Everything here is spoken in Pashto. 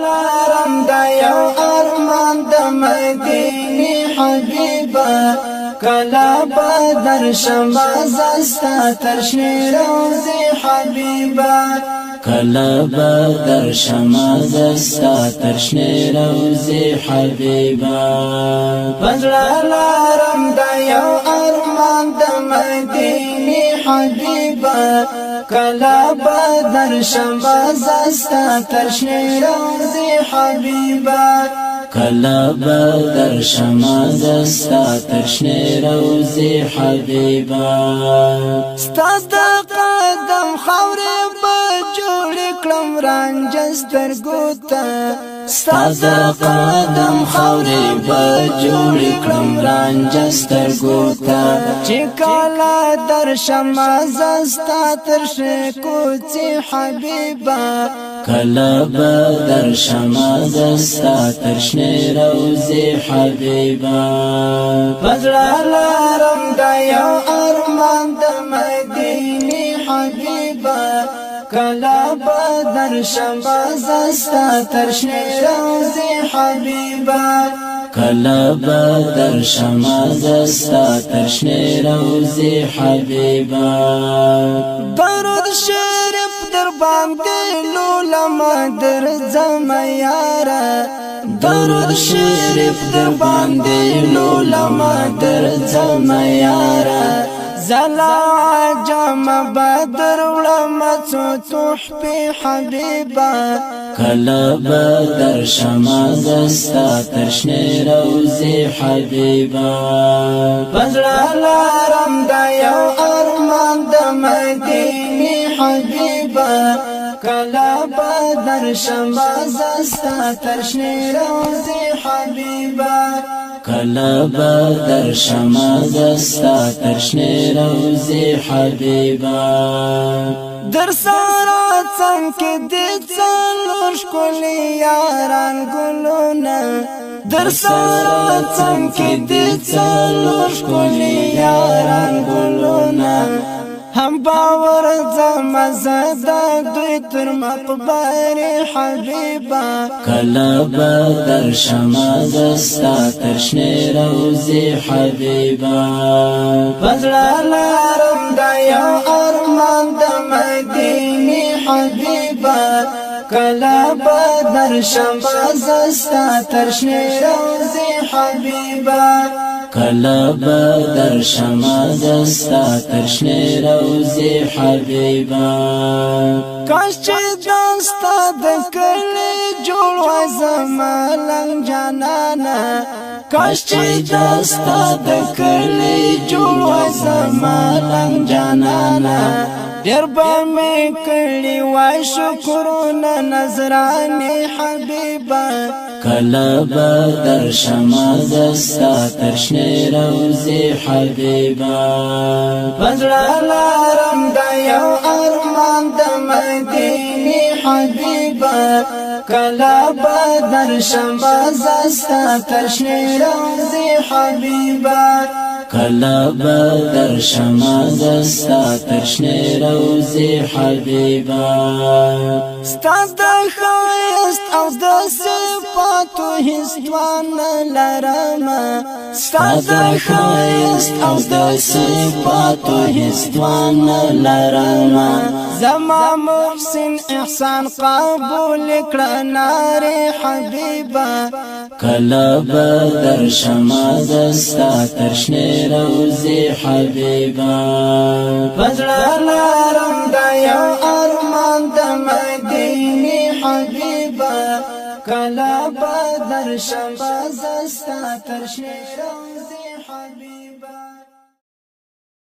لارم دا یو ارمان د مدینه حبیبا کلا بدر شمع زستا ترشنی روزی حبیبا کلا بدر شمع زستا ترشنی روزی حبیبا لارم دا یو ارمان د مدینه حبیبا کلا بدر شمع زستا ترشنی روزی حبیبا کلا بدر شمع زستا ترشنی روزی حبیبا ستا د قدم خاورې به جوړ کړم رانجه سترګو ته ستا د قدم خاورې به جوړ کړم رانجه سترګو ته چې کله درشم زه ستا ترشنې کوڅې حبیبه کلا بدر شمع زستا ترشنی روزی حبیبا لارم دا یو ارمان د مدینه حبیبا کلا بدر شمع زستا ترشنی روزی حبیبا کلا بدر شمع زستا ترشنی روزی حبیبا درود شریف در باندې لولما در زما یارا درود شریف در باندې لولما در زما یارا زلا جام بدر ولما تحفي حبيبا کلا بدر شمع زستا ترشنی روزی حبیبا لارم دا یو ارمان د مدینه حبیبا کلا بدر شمع زستا ترشنی روزی حبیبا کلا بدر شمع زستا ترشنی روزی حبیبا در سارا څنګه دې څلور ښکلي یاران ګلونه در سارا څنګه دې څلور ښکلي یاران ګلونه هم باور زما زدا دوی تر مقبره حبیبا کلا بدر شمع زستا ترشنی روزی حبیبا لارم دا یو ارمان د مدینه حبیبا کلا بدر شمع زستا ترشنی روزی حبیبا کلا بدر شمع زستا ترشنی روزی حبیبا کاش چې داستا د کلی جوړ وای زما لنګ جانانا کاش چې داستا د کلی جوړ وای زما لنګ جانانا ډېر به مې کړي وای شکرونه نظرانې حبیبه کلا بدر شمع زستا ترشنی روزی حبیبا لارم دا یو ارمان د مدینه حبیبه کلا بدر شمع زستا ترشنی روزی حبیبه کلا بدر شمع زستا ترشنی روزی حبیبا ستا د ښایست او د صفاتو هیڅ توان نه لرمه ستا د ښایست او د صفاتو هیڅ توان نه لرمه زما محسن احسان قبول کړه نارې حبیبه کلا بدر شمع زستا ترشنی روزی حبیبا لارم دا یو ارمان د مدینه حبیبا کلا بدر شمع زستا ترشنی روزی